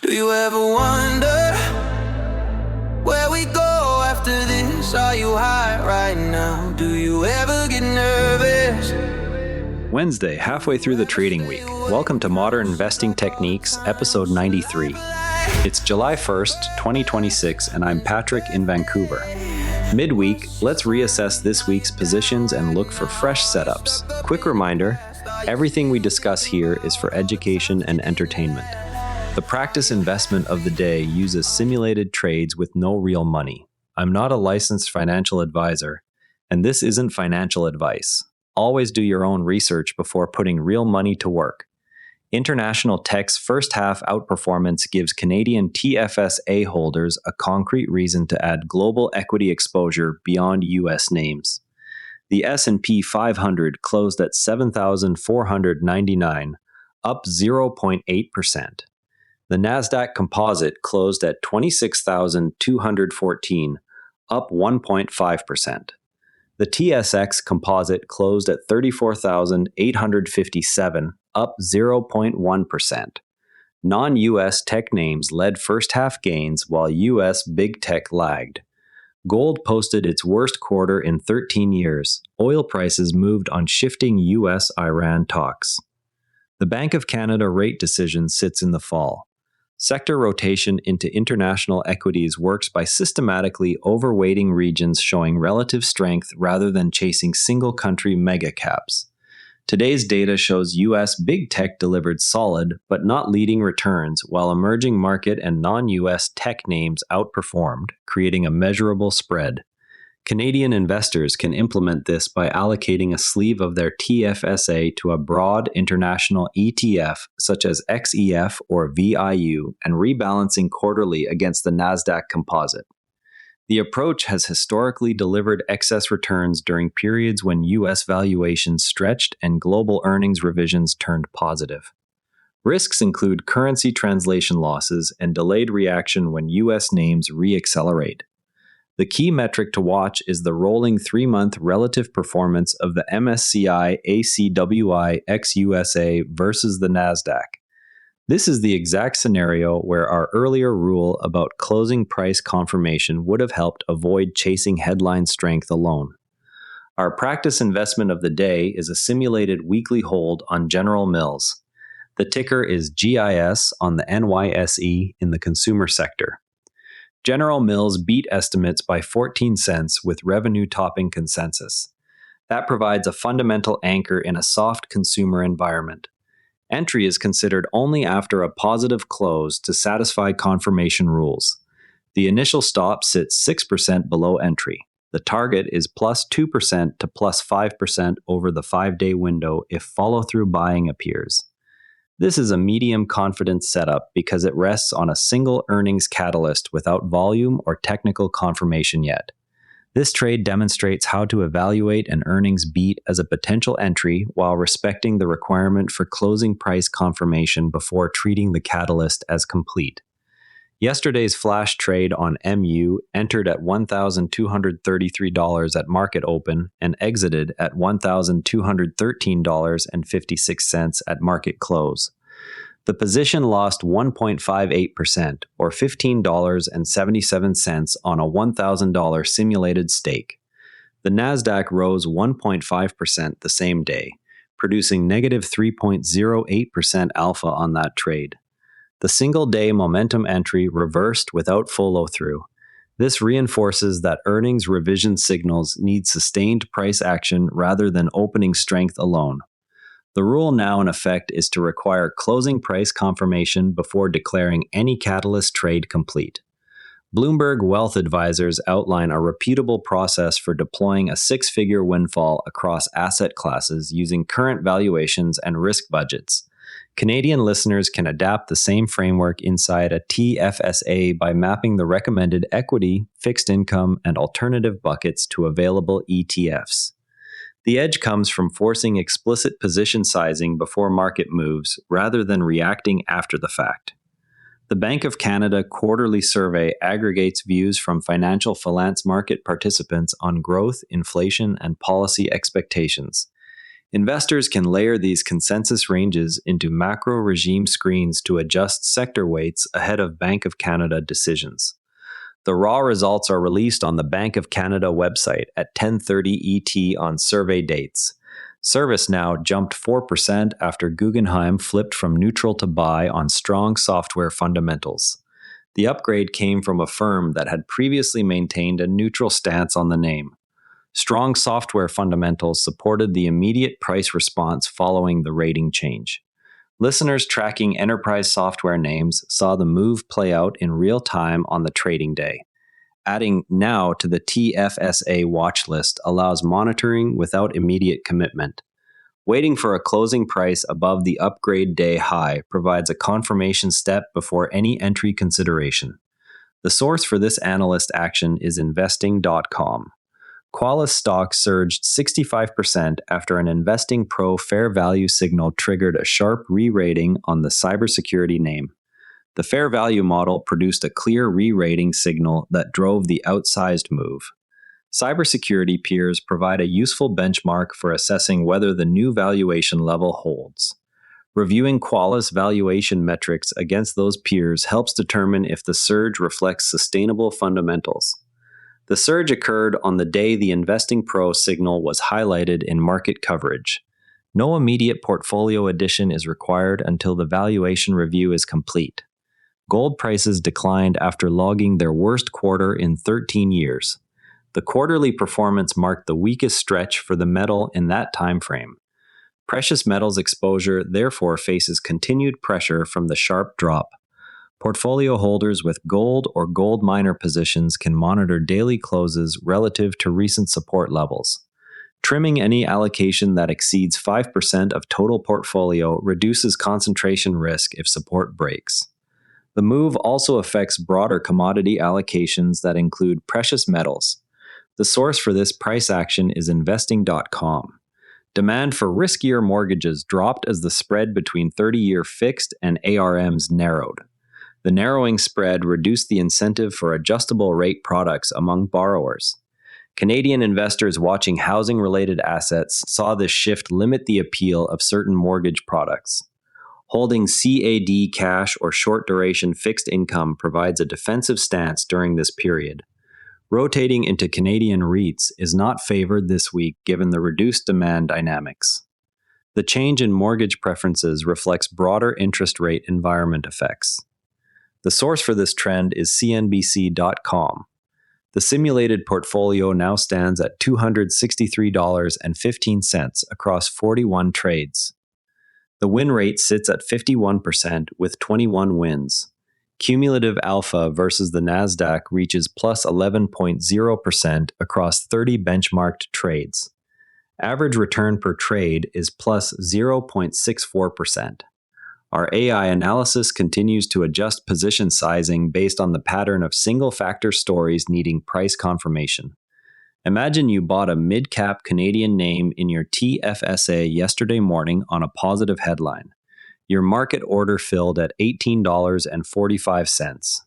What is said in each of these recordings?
Do you ever wonder where we go after this? Are you high right now? Do you ever get nervous? Wednesday, halfway through the trading week. Welcome to Modern Investing Techniques, episode 93. It's July 1st, 2026, and I'm Patrick in Vancouver. Midweek, let's reassess this week's positions and look for fresh setups. Quick reminder, everything we discuss here is for education and entertainment. The practice investment of the day uses simulated trades with no real money. I'm not a licensed financial advisor, and this isn't financial advice. Always do your own research before putting real money to work. International Tech's first half outperformance gives Canadian TFSA holders a concrete reason to add global equity exposure beyond US names. The S&P 500 closed at 7,499, up 0.8%. The Nasdaq Composite closed at 26,214, up 1.5%. The TSX Composite closed at 34,857, up 0.1%. Non-US tech names led first half gains while US big tech lagged. Gold posted its worst quarter in 13 years. Oil prices moved on shifting US-Iran talks. The Bank of Canada rate decision sits in the fall. Sector rotation into international equities works by systematically overweighting regions showing relative strength rather than chasing single country mega caps. Today's data shows US big tech delivered solid but not leading returns, while emerging market and non-US tech names outperformed, creating a measurable spread. Canadian investors can implement this by allocating a sleeve of their TFSA to a broad international ETF such as XEF or VIU and rebalancing quarterly against the Nasdaq Composite. The approach has historically delivered excess returns during periods when US valuations stretched and global earnings revisions turned positive. Risks include currency translation losses and delayed reaction when US names re-accelerate. The key metric to watch is the rolling 3-month relative performance of the MSCI ACWI ex-USA versus the Nasdaq. This is the exact scenario where our earlier rule about closing price confirmation would have helped avoid chasing headline strength alone. Our practice investment of the day is a simulated weekly hold on General Mills. The ticker is GIS on the NYSE in the consumer sector. General Mills beat estimates by 14 cents with revenue topping consensus. That provides a fundamental anchor in a soft consumer environment. Entry is considered only after a positive close to satisfy confirmation rules. The initial stop sits 6% below entry. The target is plus 2% to plus 5% over the 5-day window if follow-through buying appears. This is a medium confidence setup because it rests on a single earnings catalyst without volume or technical confirmation yet. This trade demonstrates how to evaluate an earnings beat as a potential entry while respecting the requirement for closing price confirmation before treating the catalyst as complete. Yesterday's flash trade on MU entered at $1,233 at market open and exited at $1,213.56 at market close. The position lost 1.58%, or $15.77 on a $1,000 simulated stake. The Nasdaq rose 1.5% the same day, producing negative 3.08% alpha on that trade. The single-day momentum entry reversed without follow-through. This reinforces that earnings revision signals need sustained price action rather than opening strength alone. The rule now in effect is to require closing price confirmation before declaring any catalyst trade complete. Bloomberg Wealth Advisors outline a repeatable process for deploying a 6-figure windfall across asset classes using current valuations and risk budgets. Canadian listeners can adapt the same framework inside a TFSA by mapping the recommended equity, fixed income, and alternative buckets to available ETFs. The edge comes from forcing explicit position sizing before market moves rather than reacting after the fact. The Bank of Canada quarterly survey aggregates views from financial finance market participants on growth, inflation, and policy expectations. Investors can layer these consensus ranges into macro regime screens to adjust sector weights ahead of Bank of Canada decisions. The raw results are released on the Bank of Canada website at 10:30 ET on survey dates. ServiceNow jumped 4% after Guggenheim flipped from neutral to buy on strong software fundamentals. The upgrade came from a firm that had previously maintained a neutral stance on the name. Strong software fundamentals supported the immediate price response following the rating change. Listeners tracking enterprise software names saw the move play out in real time on the trading day. Adding now to the TFSA watch list allows monitoring without immediate commitment. Waiting for a closing price above the upgrade day high provides a confirmation step before any entry consideration. The source for this analyst action is investing.com. Qualys stock surged 65% after an Investing Pro fair value signal triggered a sharp re-rating on the cybersecurity name. The fair value model produced a clear re-rating signal that drove the outsized move. Cybersecurity peers provide a useful benchmark for assessing whether the new valuation level holds. Reviewing Qualys valuation metrics against those peers helps determine if the surge reflects sustainable fundamentals. The surge occurred on the day the Investing Pro signal was highlighted in market coverage. No immediate portfolio addition is required until the valuation review is complete. Gold prices declined after logging their worst quarter in 13 years. The quarterly performance marked the weakest stretch for the metal in that time frame. Precious metals exposure therefore faces continued pressure from the sharp drop. Portfolio holders with gold or gold miner positions can monitor daily closes relative to recent support levels. Trimming any allocation that exceeds 5% of total portfolio reduces concentration risk if support breaks. The move also affects broader commodity allocations that include precious metals. The source for this price action is investing.com. Demand for riskier mortgages dropped as the spread between 30-year fixed and ARMs narrowed. The narrowing spread reduced the incentive for adjustable rate products among borrowers. Canadian investors watching housing-related assets saw this shift limit the appeal of certain mortgage products. Holding CAD cash or short-duration fixed income provides a defensive stance during this period. Rotating into Canadian REITs is not favored this week given the reduced demand dynamics. The change in mortgage preferences reflects broader interest rate environment effects. The source for this trend is CNBC.com. The simulated portfolio now stands at $263.15 across 41 trades. The win rate sits at 51% with 21 wins. Cumulative alpha versus the Nasdaq reaches plus 11.0% across 30 benchmarked trades. Average return per trade is plus 0.64%. Our AI analysis continues to adjust position sizing based on the pattern of single-factor stories needing price confirmation. Imagine you bought a mid-cap Canadian name in your TFSA yesterday morning on a positive headline. Your market order filled at $18.45.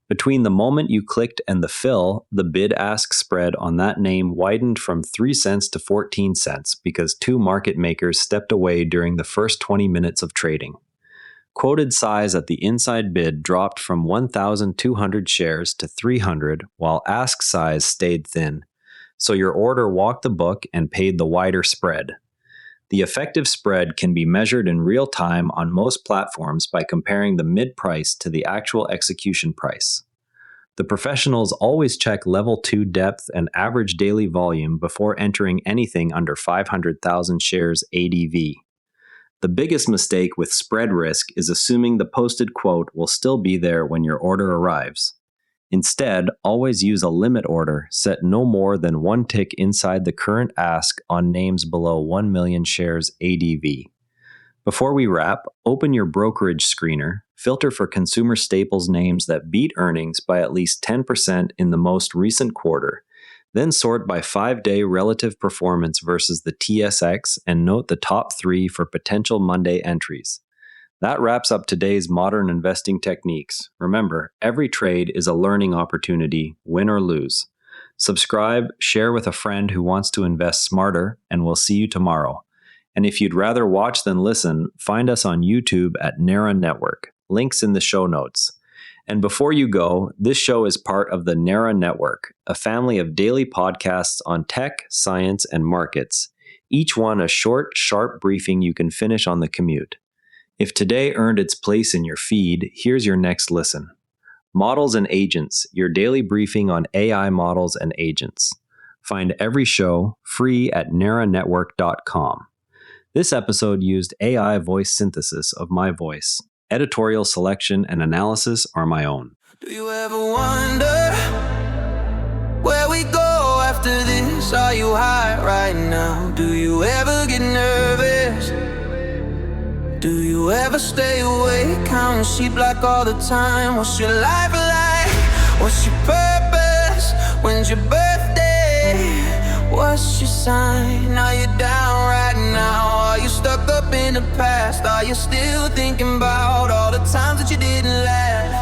Between the moment you clicked and the fill, the bid-ask spread on that name widened from 3 cents to 14 cents because two market makers stepped away during the first 20 minutes of trading. Quoted size at the inside bid dropped from 1,200 shares to 300, while ask size stayed thin. So your order walked the book and paid the wider spread. The effective spread can be measured in real time on most platforms by comparing the mid price to the actual execution price. The professionals always check level 2 depth and average daily volume before entering anything under 500,000 shares ADV. The biggest mistake with spread risk is assuming the posted quote will still be there when your order arrives. Instead, always use a limit order set no more than one tick inside the current ask on names below 1 million shares ADV. Before we wrap, open your brokerage screener, filter for consumer staples names that beat earnings by at least 10% in the most recent quarter, then sort by 5-day relative performance versus the TSX and note the top 3 for potential Monday entries. That wraps up today's modern investing techniques. Remember, every trade is a learning opportunity, win or lose. Subscribe, share with a friend who wants to invest smarter, and we'll see you tomorrow. And if you'd rather watch than listen, find us on YouTube at Nara Network. Links in the show notes. And before you go, this show is part of the Nara Network, a family of daily podcasts on tech, science, and markets, each one a short, sharp briefing you can finish on the commute. If today earned its place in your feed, here's your next listen. Models and Agents, your daily briefing on AI models and agents. Find every show free at naranetwork.com. This episode used AI voice synthesis of my voice. Editorial selection and analysis are my own. Do you ever wonder where we go after this? Are you high right now? Do you ever get nervous? Do you ever stay awake, counting sheep like all the time? What's your life like? What's your purpose? When's your birthday? What's your sign? Are you down right now? Are you stuck up in the past? Are you still thinking about all the times that you didn't laugh?